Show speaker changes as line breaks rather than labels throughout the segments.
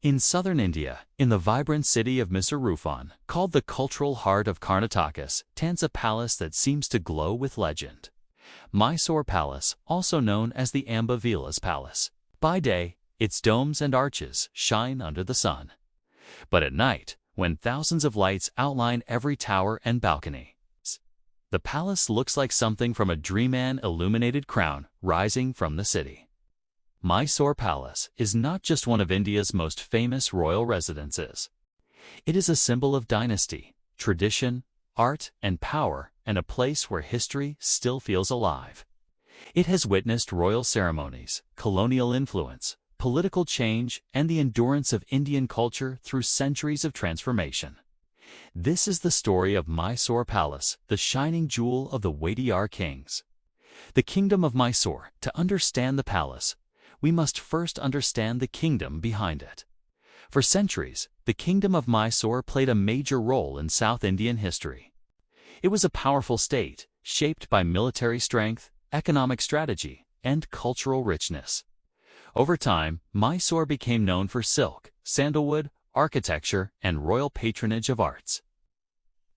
In southern India, in the vibrant city of Mysuru, called the cultural heart of Karnataka, stands a palace that seems to glow with legend. Mysore Palace, also known as the Amba Vilas Palace. By day, its domes and arches shine under the sun. But at night, when thousands of lights outline every tower and balcony, the palace looks like something from a dreamland illuminated crown rising from the city. Mysore Palace is not just one of India's most famous royal residences. It is a symbol of dynasty, tradition, art, and power, and a place where history still feels alive. It has witnessed royal ceremonies, colonial influence, political change, and the endurance of Indian culture through centuries of transformation. This is the story of Mysore Palace, the shining jewel of the Wadiyar kings. The kingdom of Mysore. To understand the palace, we must first understand the kingdom behind it. For centuries, the kingdom of Mysore played a major role in South Indian history. It was a powerful state, shaped by military strength, economic strategy, and cultural richness. Over time, Mysore became known for silk, sandalwood, architecture, and royal patronage of arts.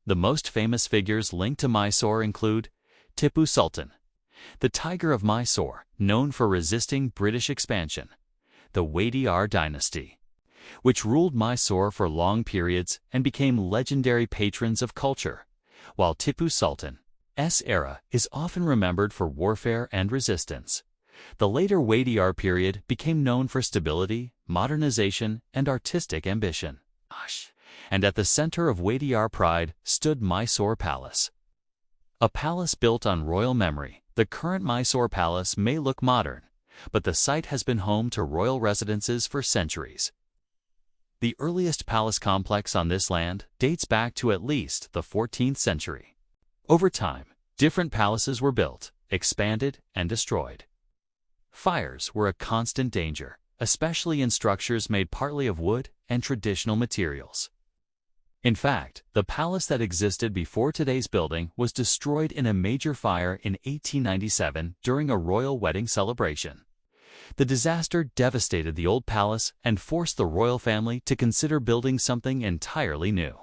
The most famous figures linked to Mysore include Tipu Sultan, the Tiger of Mysore, known for resisting British expansion; the Wadiyar dynasty, which ruled Mysore for long periods and became legendary patrons of culture, while Tipu Sultan's era is often remembered for warfare and resistance. The later Wadiyar period became known for stability, modernization, and artistic ambition. And at the center of Wadiyar pride stood Mysore Palace. A palace built on royal memory, the current Mysore Palace may look modern, but the site has been home to royal residences for centuries. The earliest palace complex on this land dates back to at least the 14th century. Over time, different palaces were built, expanded, and destroyed. Fires were a constant danger, especially in structures made partly of wood and traditional materials. In fact, the palace that existed before today's building was destroyed in a major fire in 1897 during a royal wedding celebration. The disaster devastated the old palace and forced the royal family to consider building something entirely new.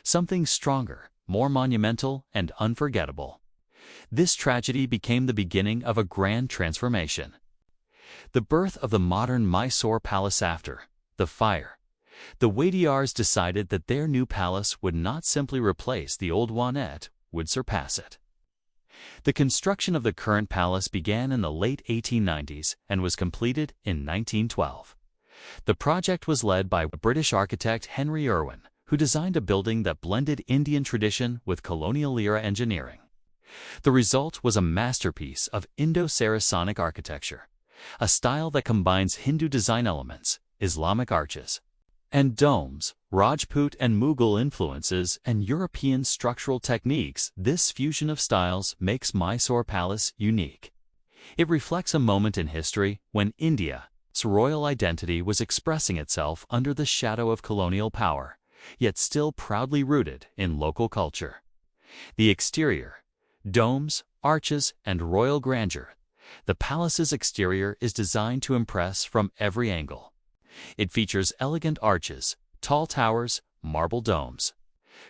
Something stronger, more monumental, and unforgettable. This tragedy became the beginning of a grand transformation. The birth of the modern Mysore Palace. After the fire, the Wadiyars decided that their new palace would not simply replace the old one, it would surpass it. The construction of the current palace began in the late 1890s and was completed in 1912. The project was led by British architect Henry Irwin, who designed a building that blended Indian tradition with colonial-era engineering. The result was a masterpiece of Indo-Saracenic architecture, a style that combines Hindu design elements, Islamic arches, and domes, Rajput and Mughal influences, and European structural techniques. This fusion of styles makes Mysore Palace unique. It reflects a moment in history when India's royal identity was expressing itself under the shadow of colonial power, yet still proudly rooted in local culture. The exterior, domes, arches, and royal grandeur. The palace's exterior is designed to impress from every angle. It features elegant arches, tall towers, marble domes,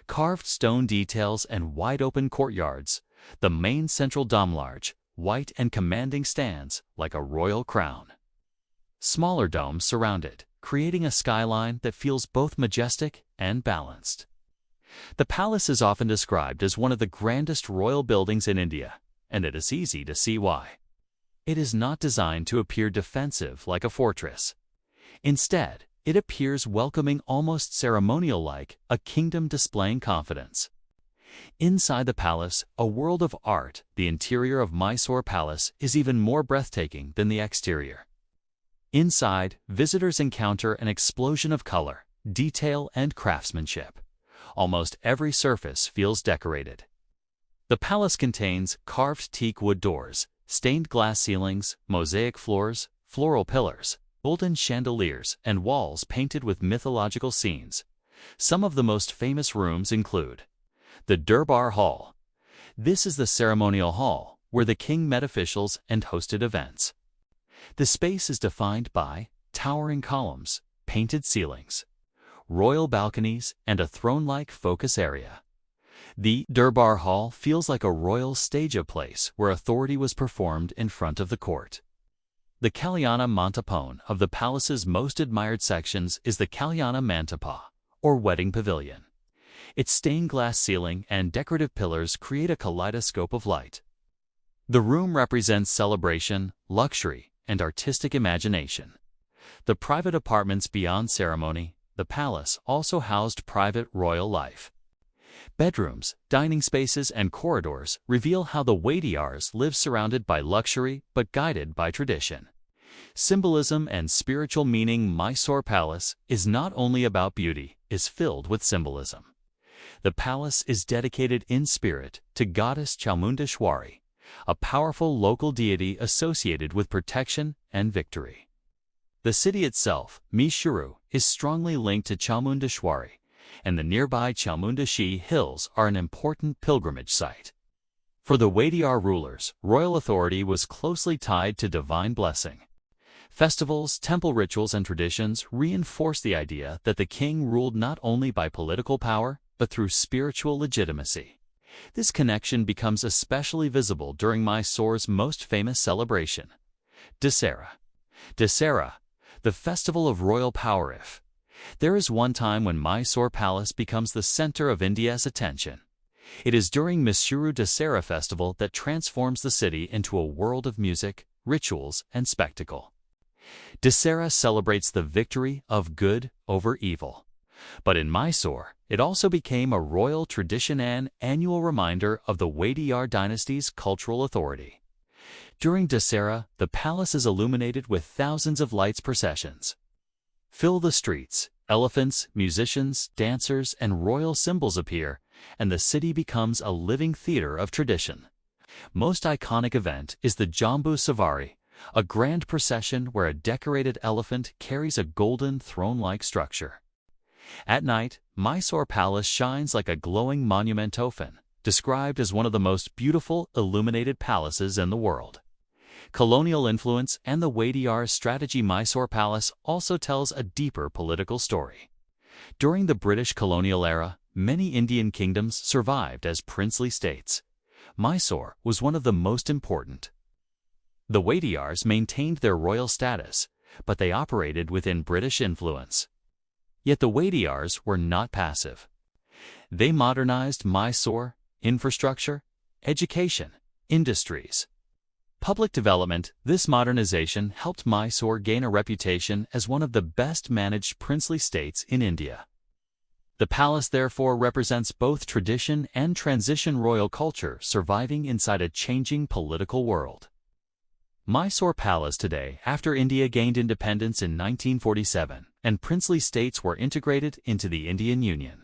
carved stone details, and wide-open courtyards. The main central dome large, white and commanding, stands like a royal crown. Smaller domes surround it, creating a skyline that feels both majestic and balanced. The palace is often described as one of the grandest royal buildings in India, and it is easy to see why. It is not designed to appear defensive like a fortress. Instead, it appears welcoming, almost ceremonial-like, a kingdom displaying confidence. Inside the palace, a world of art. The interior of Mysore Palace is even more breathtaking than the exterior. Inside, visitors encounter an explosion of color, detail, and craftsmanship. Almost every surface feels decorated. The palace contains carved teak wood doors, stained glass ceilings, mosaic floors, floral pillars, golden chandeliers, and walls painted with mythological scenes. Some of the most famous rooms include the Durbar Hall. This is the ceremonial hall where the king met officials and hosted events. The space is defined by towering columns, painted ceilings, royal balconies, and a throne-like focus area. The Durbar Hall feels like a royal stage, a place where authority was performed in front of the court. The Kalyana Mandapam of the palace's most admired sections is the Kalyana Mandapa, or wedding pavilion. Its stained glass ceiling and decorative pillars create a kaleidoscope of light. The room represents celebration, luxury, and artistic imagination. The private apartments beyond ceremony, the palace also housed private royal life. Bedrooms, dining spaces, and corridors reveal how the Wadiyars lived surrounded by luxury but guided by tradition. Symbolism and spiritual meaning. Mysore Palace is not only about beauty, it's filled with symbolism. The palace is dedicated in spirit to goddess Chamundeshwari, a powerful local deity associated with protection and victory. The city itself, Mysuru, is strongly linked to Chamundeshwari, and the nearby Chamundashi Hills are an important pilgrimage site. For the Wadiyar rulers, royal authority was closely tied to divine blessing. Festivals, temple rituals, and traditions reinforce the idea that the king ruled not only by political power, but through spiritual legitimacy. This connection becomes especially visible during Mysore's most famous celebration, Dasara. Dasara, the festival of royal power. There is one time when Mysore Palace becomes the center of India's attention. It is during Mysuru Dasara festival that transforms the city into a world of music, rituals, and spectacle. Dasara celebrates the victory of good over evil. But in Mysore, it also became a royal tradition and annual reminder of the Wadiyar dynasty's cultural authority. During Dasara, the palace is illuminated with thousands of lights. Processions fill the streets, elephants, musicians, dancers, and royal symbols appear, and the city becomes a living theater of tradition. Most iconic event is the Jambu Savari, a grand procession where a decorated elephant carries a golden throne-like structure. At night, Mysore Palace shines like a glowing monument, often described as one of the most beautiful illuminated palaces in the world. Colonial influence and the Wadiyar strategy. Mysore Palace also tells a deeper political story. During the British colonial era, many Indian kingdoms survived as princely states. Mysore was one of the most important. The Wadiyars maintained their royal status, but they operated within British influence. Yet the Wadiyars were not passive. They modernized Mysore: infrastructure, education, industries, public development. This modernization helped Mysore gain a reputation as one of the best-managed princely states in India. The palace therefore represents both tradition and transition, royal culture surviving inside a changing political world. Mysore Palace today, after India gained independence in 1947 and princely states were integrated into the Indian Union,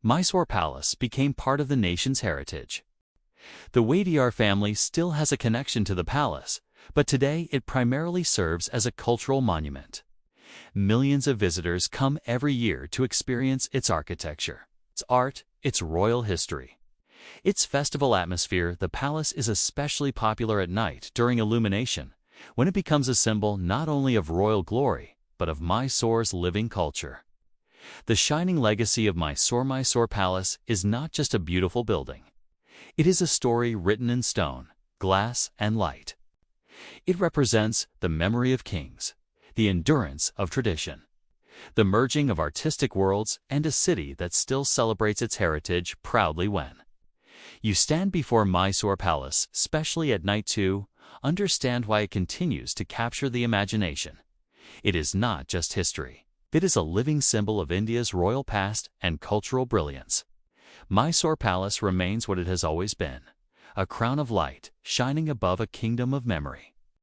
Mysore Palace became part of the nation's heritage. The Wadiyar family still has a connection to the palace, but today it primarily serves as a cultural monument. Millions of visitors come every year to experience its architecture, its art, its royal history. Its festival atmosphere. The palace is especially popular at night during illumination, when it becomes a symbol not only of royal glory, but of Mysore's living culture. The shining legacy of Mysore Palace is not just a beautiful building. It is a story written in stone, glass, and light. It represents the memory of kings, the endurance of tradition, the merging of artistic worlds, and a city that still celebrates its heritage proudly. When you stand before Mysore Palace, especially at night, to understand why it continues to capture the imagination. It is not just history. It is a living symbol of India's royal past and cultural brilliance. Mysore Palace remains what it has always been, a crown of light shining above a kingdom of memory.